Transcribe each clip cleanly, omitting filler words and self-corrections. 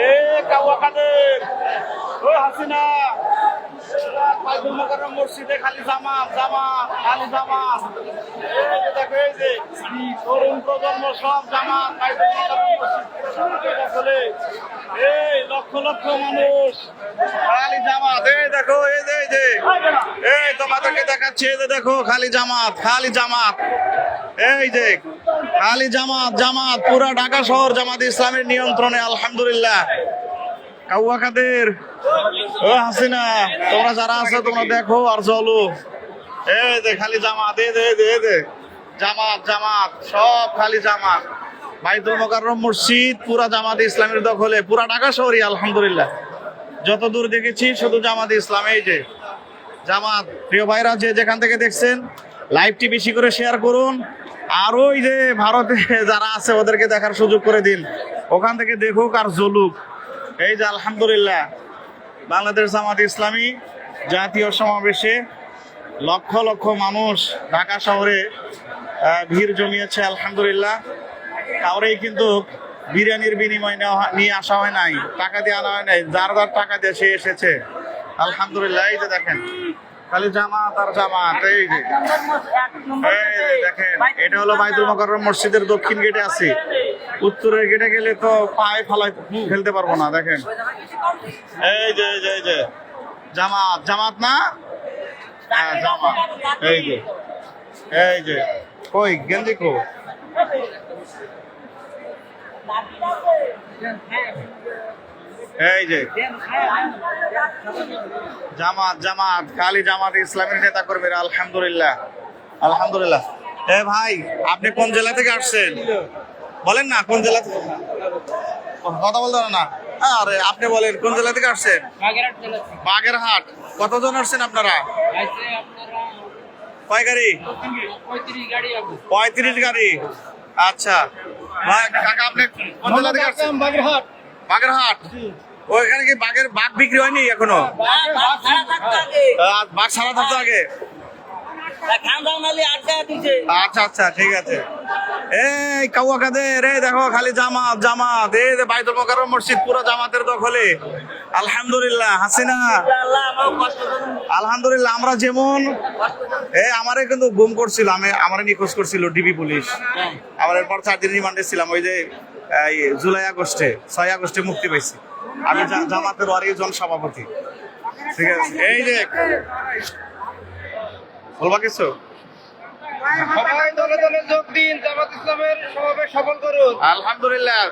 এ কাওয়া কাদের ও হাসিনা বাইতুল মুকাররম মসজিদে খালি জামাত জামাত খালি জামাত। এই যে দেখো, এই যে তরুণ প্রজন্ম সব জামাত বাইতুল মুকাররম মসজিদ আসলে এই লক্ষ লক্ষ মানুষ খালি জামাত। এই দেখো, এই যে এই তোমাদেরকে দেখাচ্ছি, এই যে দেখো খালি জামাত খালি জামাত। এই যে খালি জামাত জামাত, পুরা ঢাকা শহর জামাত ইসলামের নিয়ন্ত্রণে আলহামদুলিল্লাহ। কাউয়া কাদের ও হাসিনা, তোমরা যারা আছো তোমরা দেখো আর চলো। এই যে খালি জামাত, এই যে জামাত জামাত সব খালি জামাত। বাইতুল মুকাররম মসজিদ পুরা জামাত ইসলামের দখলে, পুরা ঢাকা শহরই আলহামদুলিল্লাহ। যত দূর দেখেছি শুধু জামাত ইসলাম। এই যে জামাত। প্রিয় ভাইরা, যে যেখান থেকে দেখছেন লাইভটি বেশি করে শেয়ার করুন। আর ওই যে ভারতে যারা আছে ওদেরকে দেখার সুযোগ করে দিন, ওখান থেকে দেখুক আর জ্বলুক। এই যে আলহামদুলিল্লাহ বাংলাদেশ জামাত ইসলামী জাতীয় সমাবেশে লক্ষ লক্ষ মানুষ ঢাকা শহরে ভিড় জমিয়েছে আলহামদুলিল্লাহ। কাউরেই কিন্তু বিরিয়ানির বিনিময় নিয়ে আসা হয় নাই, টাকা দিয়ে আনা হয় নাই, যার টাকা দিয়ে সে এসেছে আলহামদুলিল্লাহ। এই যে দেখেন খালি জামাত আর জামাত। এই যে দেখেন, এটা হলো বাইতুল মুকাররম মসজিদের দক্ষিণ গেটে আছি। উত্তরের গেটে গেলে তো পায়ে ফেলতে পারবো না। দেখেন এই যে জামাত জামাত না, হ্যাঁ জামাত। এই যে কই গেঞ্জি কো, এই যে জামাত জামাত খালি জামাত ইসলামের নেতা কর্মীরা আলহামদুলিল্লাহ আলহামদুলিল্লাহ। এ ভাই, আপনি কোন জেলা থেকে আসছেন বলেন না? কোন জেলা থেকে? কথা বলতে পারেন না? আরে আপনি বলেন কোন জেলা থেকে আসছেন? বাগেরহাট। কতজন আসছেন আপনারা? কয় গাড়ি? 35 গাড়ি। আচ্ছা কাকা, আপনি কোন জেলা থেকে আসছেন? বাগেরহাট। ওইখানে কি বাঘ বিক্রি হয়নি এখনো? বাঘ ছাড়া থাকতো আগে। আচ্ছা আচ্ছা ঠিক আছে। এই কাউয়া কাদের, এই দেখো খালি জামাত জামাত। এই যে বাইতুল মুকাররম মসজিদ পুরো জামাতের দখলে আলহামদুলিল্লাহ। হাসিনা আলহামদুলিল্লাহ। আমরা যেমন আমারে কিন্তু গুম করছিল, আমারে নিখোঁজ করছিল ডিবি পুলিশ। আমার এরপর 4 দিন রিমান্ডে ছিলাম। ওই যে জুলাই আগস্টে 6 আগস্টে মুক্তি পাইছি। আমি জামাতের ওয়ারিজন সভাপতি। ঠিক আছে। এই যে বলবা কিছু? সবাই দলে দলে যোগ দিন, জামাত ইসলামের সমাবেশ সফল করুন। আলহামদুলিল্লাহ।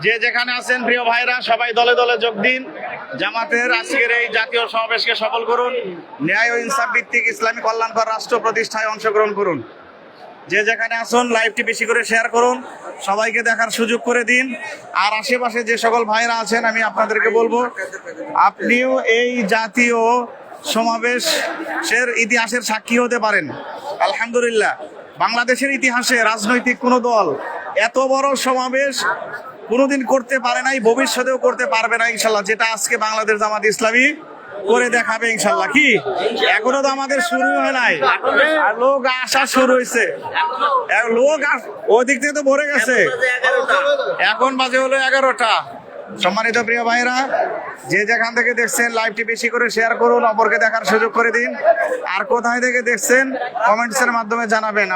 যে যেখানে আছেন প্রিয় ভাইরা সবাই দলে দলে যোগ দিন, জামাতের আজকের এই জাতীয় সমাবেশকে সফল করুন। ন্যায় ও ইনসাফ ভিত্তিক ইসলামী কল্যাণকর রাষ্ট্র প্রতিষ্ঠায় অংশগ্রহণ করুন। যে যেখানে আসুন লাইভটি বেশি করে শেয়ার করুন, সবাইকে দেখার সুযোগ করে দিন। আর আশেপাশে যে সকল ভাইরা আছেন আমি আপনাদেরকে বলবো, আপনিও এই জাতীয় সমাবেশের ইতিহাসের সাক্ষী হতে পারেন। আলহামদুলিল্লাহ, বাংলাদেশের ইতিহাসে রাজনৈতিক কোনো দল এত বড় সমাবেশ কোনোদিন করতে পারে নাই, ভবিষ্যতেও করতে পারবে না ইনশাল্লাহ, যেটা আজকে বাংলাদেশ জামাত ইসলামী করে দেখাবে ইনশাল্লাহ। কি এখনো তো আমাদের শুরু হয় নাই, আর লোক আসা শুরু হয়েছে। লোক ওই দিক থেকে তো ভরে গেছে। এখন বাজে হলো 11টা। সম্মানিত প্রিয় ভাইরা, যে যেখান থেকে দেখছেন লাইভটি বেশি করে শেয়ার করুন, অপরকে দেখার সুযোগ করে দিন। আর কোথায় থেকে দেখছেন কমেন্টসের মাধ্যমে জানাবেন।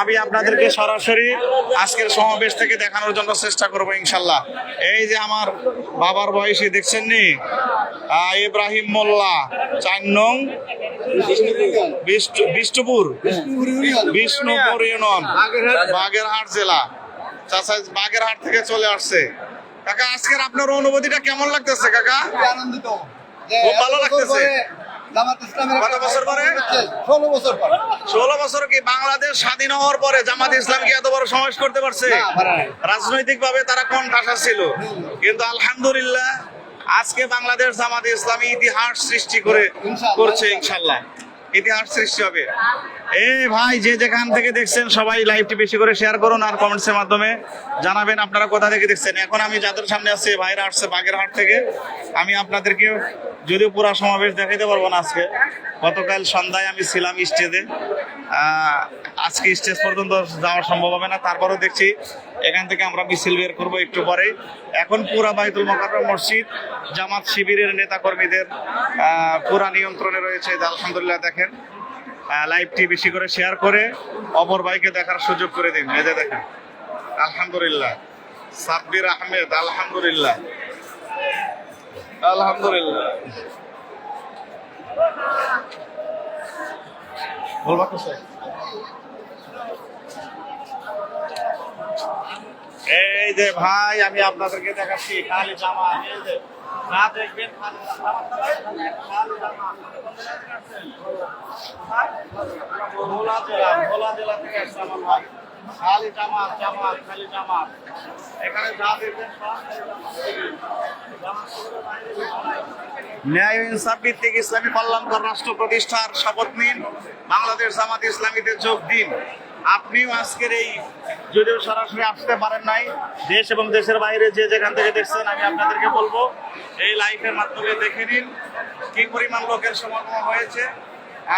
আমি আপনাদেরকে সরাসরি আজকের সমাবেশ থেকে দেখানোর জন্য চেষ্টা করবো ইনশাল্লাহ। এই যে আমার বাবার বয়সী দেখছেন নি, ইব্রাহিম মোল্লা, 4 নং বিষ্ণুপুর ইউনিয়ন, বাগেরহাট জেলা। চাচা বাগেরহাট থেকে চলে আসছে। কাকা, আজকের আপনার অনুভূতিটা কেমন লাগতেছে কাকা? আনন্দিত, খুব ভালো লাগতেছে। জামাত ইসলামের কত বছর পরে? 16 বছর পরে। 16 বছর। কি বাংলাদেশ স্বাধীন হওয়ার পরে জামাত ইসলাম কি এত বড় সমাবেশ করতে পারছে? রাজনৈতিক ভাবে তারা কণ্ঠাসা ছিল, কিন্তু আলহামদুলিল্লাহ আজকে বাংলাদেশ জামাত ইসলামী ইতিহাস সৃষ্টি করছে ইনশাল্লাহ। ইতিহাস সৃষ্টি হবে। এই ভাই, যে যেখান থেকে দেখছেন সবাই লাইভটি বেশি করে শেয়ার করুন আর কমেন্টসের মাধ্যমে জানাবেন আপনারা কোথা থেকে দেখছেন। এখন আমি যাদের সামনে আছি ভাইরা আসছে বাগেরহাট থেকে, আমি আপনাদেরকে যদিও পুরা সমাবেশ দেখাইতে পারবো না আজকে, গতকাল সন্ধ্যায় আমি ছিলাম স্টেজে, আজকে স্টেজ পর্যন্ত যাওয়া সম্ভব হবে না। তারপরেও দেখছি এখান থেকে আমরা মিছিল বের করবো একটু পরে। এখন পুরা বাইতুল মোকাররম মসজিদ জামাত শিবিরের নেতা কর্মীদের পুরা নিয়ন্ত্রণে রয়েছে। আলহামদুলিল্লাহ দেখেন, লাইভটি বেশি করে শেয়ার করে অপর ভাইকে দেখার সুযোগ করে দিন। এই যে দেখেন, আলহামদুলিল্লাহ সাব্বির আহমেদ, আলহামদুলিল্লাহ আলহামদুলিল্লাহ। বলবা তো স্যার, এই যে ভাই আমি আপনাদেরকে দেখাচ্ছি খালি জামা, এই যে যা দেখবেন খালি জামা। ভোলা জেলা থেকে আসছে আমার ভাই, খালি জামাত জামাত খালি জামাত। এখানে যা দেখবেন সব ন্যায় ও ইনসাফ ভিত্তিক ইসলামী কল্যাণকর রাষ্ট্র প্রতিষ্ঠার শপথ নিন, বাংলাদেশ জামাত ইসলামীতে যোগ দিন। আপনিও আজকের এই, যদিও সরাসরি আসতে পারেন নাই, দেশ এবং দেশের বাইরে যে যেখান থেকে দেখছেন, আমি আপনাদেরকে বলবো এই লাইভের মাধ্যমে দেখে নিন কি পরিমাণ লোকের সমাগম হয়েছে।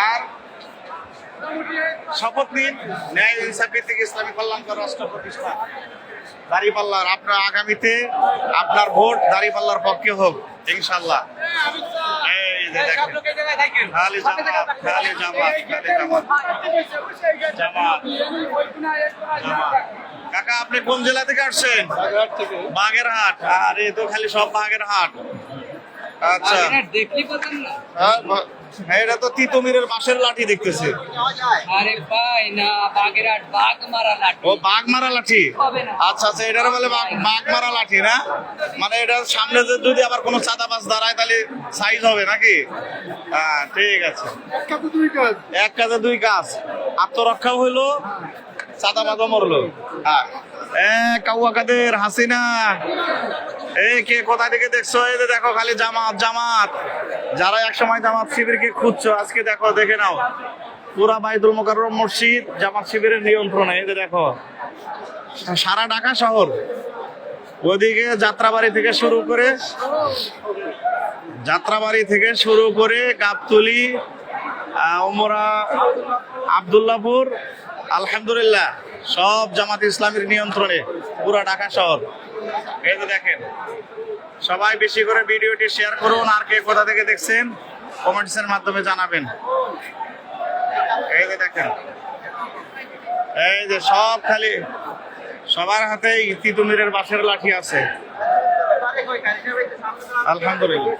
আর শপথ নিন ন্যায় ইনসাফ ভিত্তিক ইসলামী কল্যাণকর রাষ্ট্র প্রতিষ্ঠা। দাঁড়িপাল্লার আপনার আগামীতে আপনার ভোট দাঁড়িপাল্লার পক্ষে হোক ইনশাল্লাহ। এই যে দেখেন খালি জামাত খালি জামাত খালি জামাত জামাত জামাত। কাকা আপনি কোন জেলা থেকে আসছেন? বাগেরহাট। আর এই তো খালি সব বাগেরহাট। আচ্ছা, এটা তো তিতুমিরের বাঁশের লাঠি দেখতেছি। আরে ভাই না, বাগেরহাট বাঘমারা লাঠি। ও বাঘমারা লাঠি, আচ্ছা আচ্ছা, এটার বলে বাঘমারা লাঠি না? মানে এটার সামনে যদি আবার কোনো চাঁদাবাজ দাঁড়ায় তাহলে সাইজ হবে নাকি? হ্যাঁ ঠিক আছে, এক কাজে দুই কাজ, আত্মরক্ষাও হইলো চাঁদাবাজও মরলো। হ্যাঁ কাউয়া কাদের হাসিনা, এই কে কোথা থেকে দেখছো? এই যে দেখো খালি জামাত জামাত। যারা একসময় জামাত শিবিরকে খুঁজছো আজকে দেখো, দেখে নাও পুরা বাইতুল মোকাররম মসজিদ জামাত শিবিরের নিয়ন্ত্রণে। এই যে দেখো সারা ঢাকা শহর, ওদিকে যাত্রাবাড়ি থেকে শুরু করে গাবতলী, ওমরা, আব্দুল্লাহপুর, আলহামদুলিল্লাহ সব জামাত ইসলামীর নিয়ন্ত্রণে পুরা ঢাকা শহর। এই যে দেখেন, সবাই বেশি করে ভিডিওটি শেয়ার করুন। আর কে কোথা থেকে দেখছেন কমেন্টসের মাধ্যমে জানাবেন। এই যে দেখেন, এই যে সব খালি সবার হাতে তিতুমিরের বাঁশের লাঠি আছে। আলহামদুলিল্লাহ।